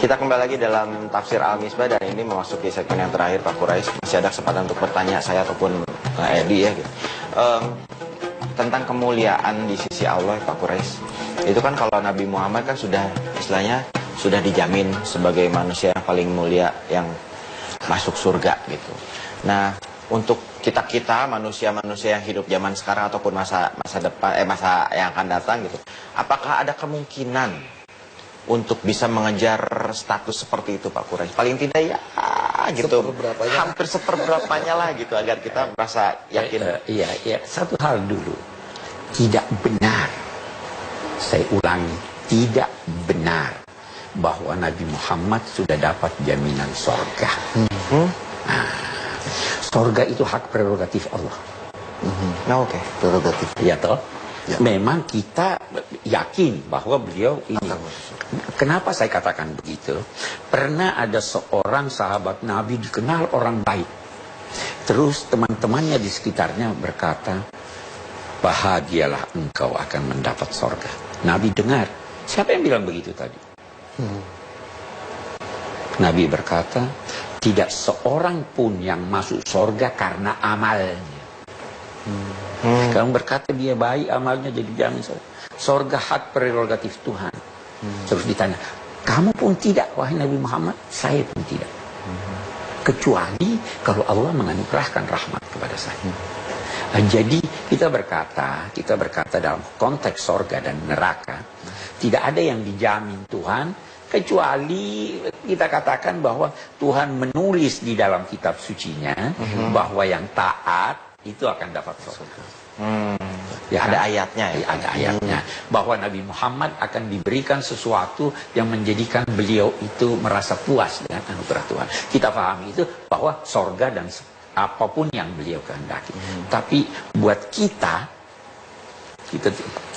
Kita kembali lagi dalam tafsir Al-Misbah dan ini memasuki segmen yang terakhir, Pak Quraisy. Masih ada kesempatan untuk bertanya saya ataupun Edi ya gitu. Tentang kemuliaan di sisi Allah, Pak Quraisy. Itu kan kalau Nabi Muhammad kan sudah istilahnya sudah dijamin sebagai manusia yang paling mulia yang masuk surga gitu. Nah, untuk kita manusia-manusia yang hidup zaman sekarang ataupun masa depan masa yang akan datang gitu. Apakah ada kemungkinan untuk bisa mengejar status seperti itu, Pak Quraisy? Paling tidak ya gitu, hampir seperberapanya lah gitu, agar kita merasa yakin. Iya, satu hal dulu, tidak benar, saya ulangi, tidak benar bahwa Nabi Muhammad sudah dapat jaminan sorga. Nah, sorga itu hak prerogatif Allah. Nah, oke. Prerogatif. Ya toh? Ya. Memang kita yakin bahwa beliau ini. Kenapa saya katakan begitu? Pernah ada seorang sahabat Nabi dikenal orang baik. Terus teman-temannya di sekitarnya berkata, bahagialah engkau akan mendapat sorga. Nabi dengar. Siapa yang bilang begitu tadi? Nabi berkata, tidak seorang pun yang masuk sorga karena amalnya. Kamu berkata dia baik, amalnya jadi jamin sorga, hak prerogatif Tuhan. Terus ditanya, kamu pun tidak, wahai Nabi Muhammad? Saya pun tidak. Kecuali kalau Allah menganugerahkan rahmat kepada saya. Jadi kita berkata dalam konteks sorga dan neraka, tidak ada yang dijamin Tuhan, kecuali kita katakan bahwa Tuhan menulis di dalam kitab sucinya bahwa yang taat itu akan dapat surga. Ya, ada ayatnya ya. Ada ayatnya bahwa Nabi Muhammad akan diberikan sesuatu yang menjadikan beliau itu merasa puas dengan anugerah Tuhan. Kita pahami itu bahwa sorga dan apapun yang beliau kehendaki. Tapi buat kita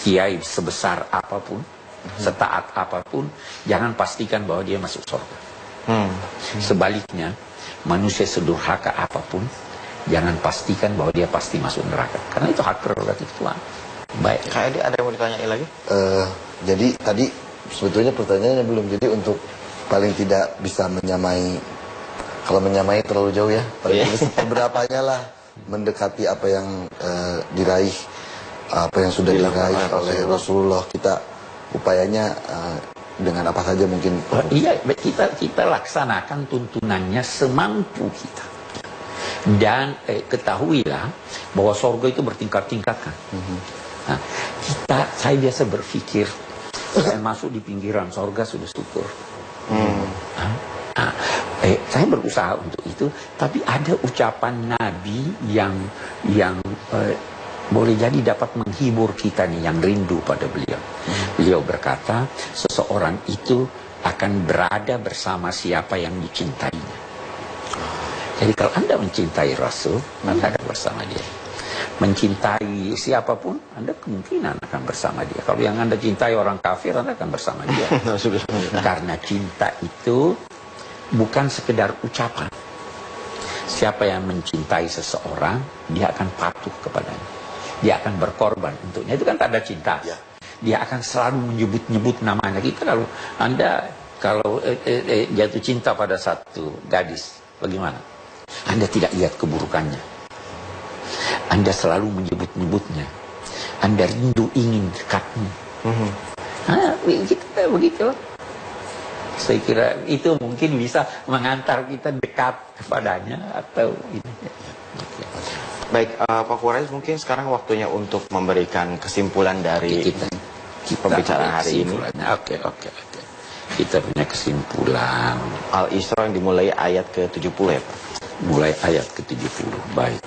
kiai sebesar apapun, setaat apapun, jangan pastikan bahwa dia masuk sorga. Sebaliknya, manusia sedurhaka apapun, jangan pastikan bahwa dia pasti masuk neraka. Karena itu hak prerogatif Tuhan. Baik. Kak Edi, ada yang mau ditanyain lagi? Jadi tadi sebetulnya pertanyaannya belum. Jadi untuk paling tidak bisa menyamai, kalau menyamai terlalu jauh ya, paling tidak seberapanya lah mendekati apa yang diraih, apa yang sudah diraih oleh Rasulullah. Kita upayanya dengan apa saja mungkin. Iya, kita laksanakan tuntunannya semampu kita. Dan ketahuilah bahwa sorga itu bertingkat-tingkat kan. Nah, saya biasa berpikir, saya masuk di pinggiran sorga sudah syukur. Saya berusaha untuk itu, tapi ada ucapan Nabi yang boleh jadi dapat menghibur kita nih yang rindu pada beliau. Beliau berkata, seseorang itu akan berada bersama siapa yang dicintainya. Jadi kalau Anda mencintai Rasul, Anda akan bersama dia. Mencintai siapapun, Anda kemungkinan akan bersama dia. Kalau yang Anda cintai orang kafir, Anda akan bersama dia. Karena cinta itu bukan sekedar ucapan. Siapa yang mencintai seseorang, dia akan patuh kepadanya. Dia akan berkorban untuknya. Itu kan tanda cinta. Dia akan selalu menyebut-nyebut namanya. Kita kalau jatuh cinta pada satu gadis, bagaimana? Anda tidak lihat keburukannya. Anda selalu menyebut-nyebutnya. Anda rindu ingin dekatnya. Kita begitu. Saya kira itu mungkin bisa mengantar kita dekat kepadanya atau ini. Baik, Pak Quraisy, mungkin sekarang waktunya untuk memberikan kesimpulan dari kita pembicaraan hari ini. Oke. Kita punya kesimpulan. Al-Isra yang dimulai ayat ke-70 ya, Pak. Mulai ayat ke-70. Baik.